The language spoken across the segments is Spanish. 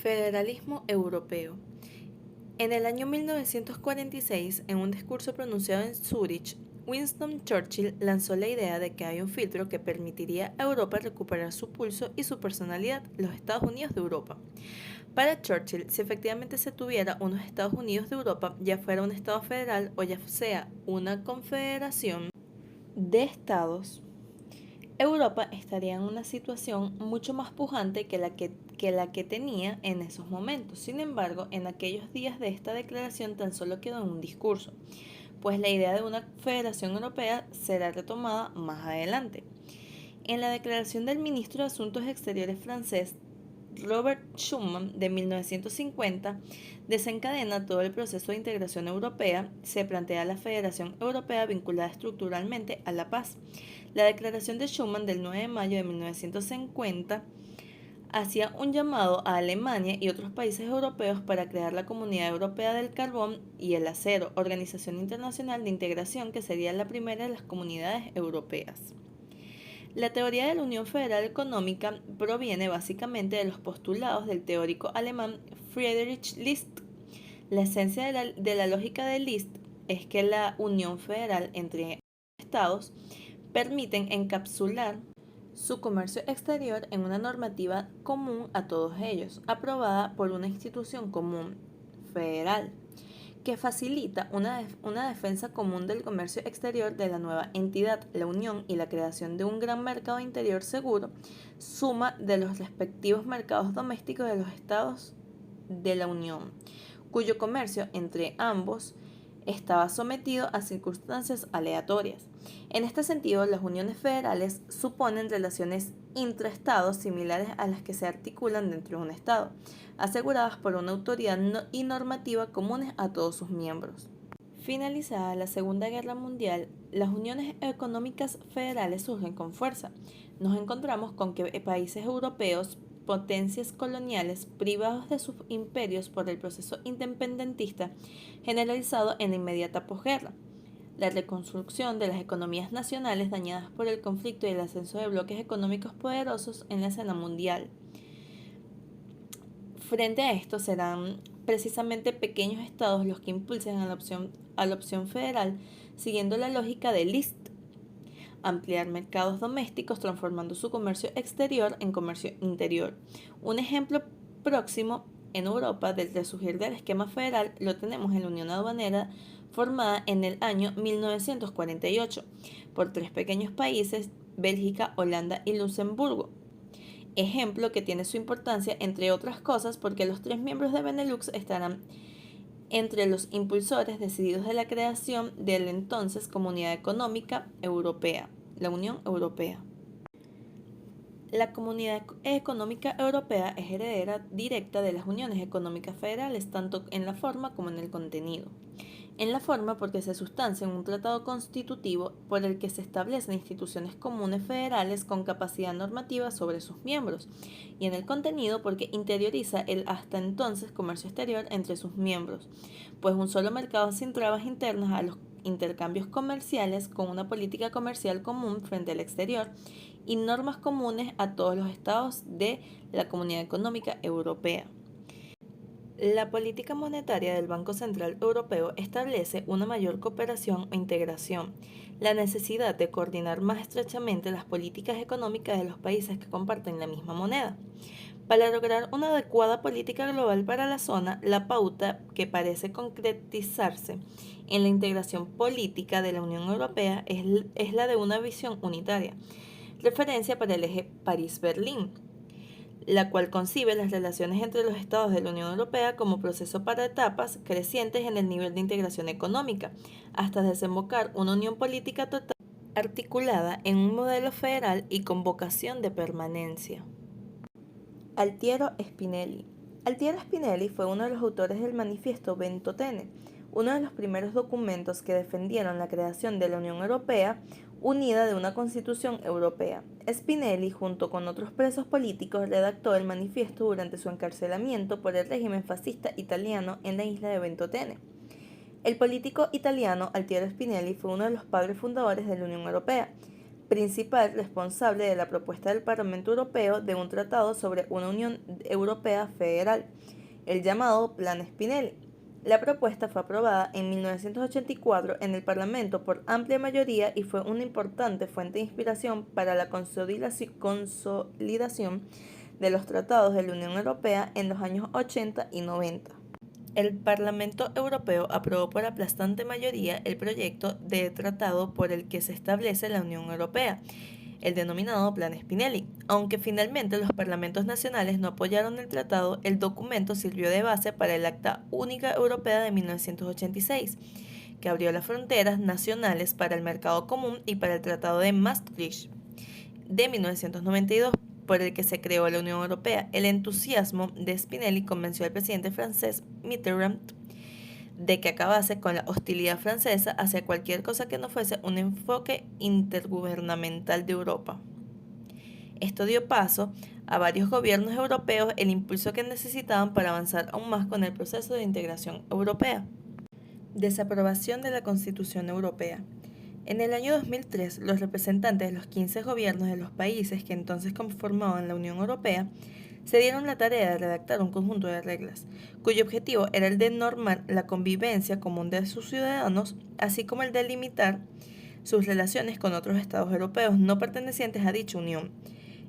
Federalismo europeo. En el año 1946, en un discurso pronunciado en Zúrich, Winston Churchill lanzó la idea de que hay un filtro que permitiría a Europa recuperar su pulso y su personalidad, los Estados Unidos de Europa. Para Churchill, si efectivamente se tuviera unos Estados Unidos de Europa, ya fuera un Estado federal o ya sea una confederación de estados, Europa estaría en una situación mucho más pujante que la que tenía en esos momentos. Sin embargo, en aquellos días de esta declaración tan solo quedó en un discurso, pues la idea de una federación europea será retomada más adelante. En la declaración del ministro de Asuntos Exteriores francés, Robert Schuman, de 1950, desencadena todo el proceso de integración europea. Se plantea la Federación Europea vinculada estructuralmente a la paz. La declaración de Schuman del 9 de mayo de 1950 hacía un llamado a Alemania y otros países europeos para crear la Comunidad Europea del Carbón y el Acero, organización internacional de integración que sería la primera de las comunidades europeas. La teoría de la Unión Federal Económica proviene básicamente de los postulados del teórico alemán Friedrich List. La esencia de la lógica de List es que la unión federal entre estados permiten encapsular su comercio exterior en una normativa común a todos ellos, aprobada por una institución común federal, que facilita una defensa común del comercio exterior de la nueva entidad, la Unión, y la creación de un gran mercado interior seguro, suma de los respectivos mercados domésticos de los estados de la Unión, cuyo comercio entre ambos estaba sometido a circunstancias aleatorias. En este sentido, las uniones federales suponen relaciones intraestados similares a las que se articulan dentro de un estado, aseguradas por una autoridad y normativa comunes a todos sus miembros. Finalizada la Segunda Guerra Mundial, las uniones económicas federales surgen con fuerza. Nos encontramos con que países europeos, potencias coloniales, privados de sus imperios por el proceso independentista generalizado en la inmediata posguerra, la reconstrucción de las economías nacionales dañadas por el conflicto y el ascenso de bloques económicos poderosos en la escena mundial. Frente a esto, serán precisamente pequeños estados los que impulsen a la opción federal, siguiendo la lógica de List: ampliar mercados domésticos transformando su comercio exterior en comercio interior. Un ejemplo próximo en Europa del resurgir del esquema federal lo tenemos en la Unión Aduanera, formada en el año 1948 por tres pequeños países: Bélgica, Holanda y Luxemburgo. Ejemplo que tiene su importancia, entre otras cosas, porque los tres miembros de Benelux estarán entre los impulsores decididos de la creación de la entonces Comunidad Económica Europea, la Unión Europea. La Comunidad Económica Europea es heredera directa de las uniones económicas federales, tanto en la forma como en el contenido. En la forma, porque se sustancia en un tratado constitutivo por el que se establecen instituciones comunes federales con capacidad normativa sobre sus miembros, y en el contenido, porque interioriza el hasta entonces comercio exterior entre sus miembros, pues un solo mercado sin trabas internas a los intercambios comerciales, con una política comercial común frente al exterior y normas comunes a todos los estados de la Comunidad Económica Europea. La política monetaria del Banco Central Europeo establece una mayor cooperación o integración, la necesidad de coordinar más estrechamente las políticas económicas de los países que comparten la misma moneda. Para lograr una adecuada política global para la zona, la pauta que parece concretizarse en la integración política de la Unión Europea es la de una visión unitaria, referencia para el eje París-Berlín, la cual concibe las relaciones entre los estados de la Unión Europea como proceso para etapas crecientes en el nivel de integración económica, hasta desembocar una unión política total articulada en un modelo federal y con vocación de permanencia. Altiero Spinelli. Altiero Spinelli fue uno de los autores del Manifiesto Ventotene, uno de los primeros documentos que defendieron la creación de la Unión Europea unida de una Constitución Europea. Spinelli, junto con otros presos políticos, redactó el manifiesto durante su encarcelamiento por el régimen fascista italiano en la isla de Ventotene. El político italiano Altiero Spinelli fue uno de los padres fundadores de la Unión Europea, principal responsable de la propuesta del Parlamento Europeo de un tratado sobre una Unión Europea federal, el llamado Plan Spinelli. La propuesta fue aprobada en 1984 en el Parlamento por amplia mayoría y fue una importante fuente de inspiración para la consolidación de los tratados de la Unión Europea en los años 80 y 90. El Parlamento Europeo aprobó por aplastante mayoría el proyecto de tratado por el que se establece la Unión Europea, el denominado Plan Spinelli. Aunque finalmente los parlamentos nacionales no apoyaron el tratado, el documento sirvió de base para el Acta Única Europea de 1986, que abrió las fronteras nacionales para el mercado común, y para el Tratado de Maastricht de 1992, por el que se creó la Unión Europea. El entusiasmo de Spinelli convenció al presidente francés Mitterrand de que acabase con la hostilidad francesa hacia cualquier cosa que no fuese un enfoque intergubernamental de Europa. Esto dio paso a varios gobiernos europeos el impulso que necesitaban para avanzar aún más con el proceso de integración europea. Desaprobación de la Constitución Europea. En el año 2003, los representantes de los 15 gobiernos de los países que entonces conformaban la Unión Europea se dieron la tarea de redactar un conjunto de reglas, cuyo objetivo era el de normar la convivencia común de sus ciudadanos, así como el de limitar sus relaciones con otros estados europeos no pertenecientes a dicha unión.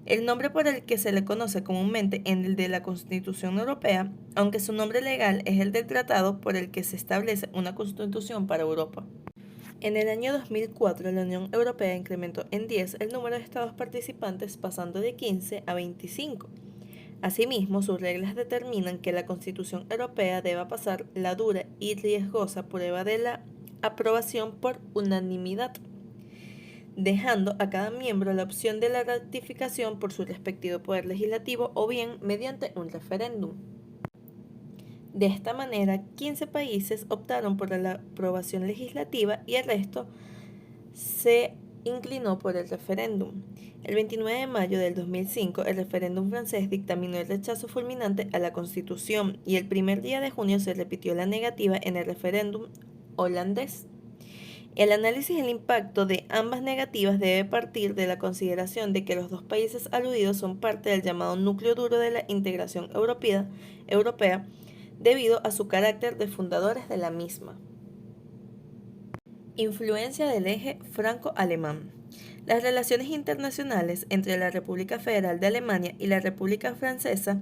El nombre por el que se le conoce comúnmente en el de la Constitución Europea, aunque su nombre legal es el del tratado por el que se establece una Constitución para Europa. En el año 2004, la Unión Europea incrementó en 10 el número de estados participantes, pasando de 15 a 25. Asimismo, sus reglas determinan que la Constitución Europea deba pasar la dura y riesgosa prueba de la aprobación por unanimidad, dejando a cada miembro la opción de la ratificación por su respectivo poder legislativo o bien mediante un referéndum. De esta manera, 15 países optaron por la aprobación legislativa y el resto se inclinó por el referéndum. El 29 de mayo del 2005, el referéndum francés dictaminó el rechazo fulminante a la Constitución, y el primer día de junio se repitió la negativa en el referéndum holandés. El análisis del impacto de ambas negativas debe partir de la consideración de que los dos países aludidos son parte del llamado núcleo duro de la integración europea debido a su carácter de fundadores de la misma. Influencia del eje franco-alemán. Las relaciones internacionales entre la República Federal de Alemania y la República Francesa,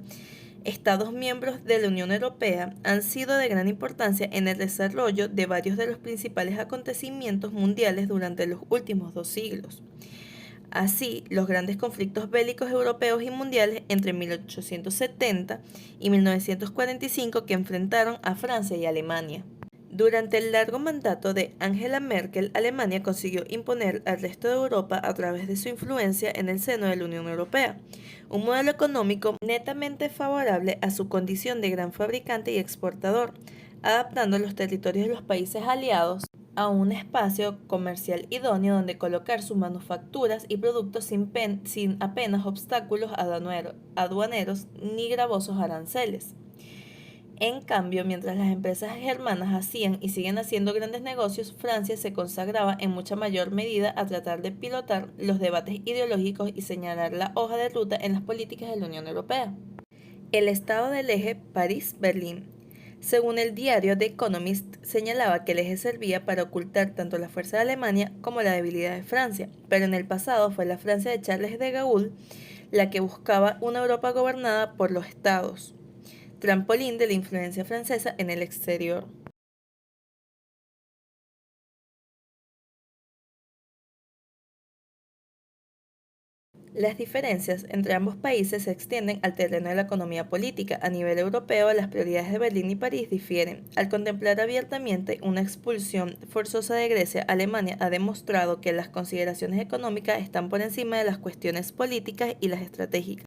Estados miembros de la Unión Europea, han sido de gran importancia en el desarrollo de varios de los principales acontecimientos mundiales durante los últimos 2 siglos. Así, los grandes conflictos bélicos europeos y mundiales entre 1870 y 1945 que enfrentaron a Francia y Alemania. Durante el largo mandato de Angela Merkel, Alemania consiguió imponer al resto de Europa a través de su influencia en el seno de la Unión Europea, un modelo económico netamente favorable a su condición de gran fabricante y exportador, adaptando los territorios de los países aliados a un espacio comercial idóneo donde colocar sus manufacturas y productos sin apenas obstáculos aduaneros ni gravosos aranceles. En cambio, mientras las empresas germanas hacían y siguen haciendo grandes negocios, Francia se consagraba en mucha mayor medida a tratar de pilotar los debates ideológicos y señalar la hoja de ruta en las políticas de la Unión Europea. El estado del eje París-Berlín. Según el diario The Economist, señalaba que el eje servía para ocultar tanto la fuerza de Alemania como la debilidad de Francia, pero en el pasado fue la Francia de Charles de Gaulle la que buscaba una Europa gobernada por los estados, trampolín de la influencia francesa en el exterior. Las diferencias entre ambos países se extienden al terreno de la economía política. A nivel europeo, las prioridades de Berlín y París difieren. Al contemplar abiertamente una expulsión forzosa de Grecia, Alemania ha demostrado que las consideraciones económicas están por encima de las cuestiones políticas y las estratégicas.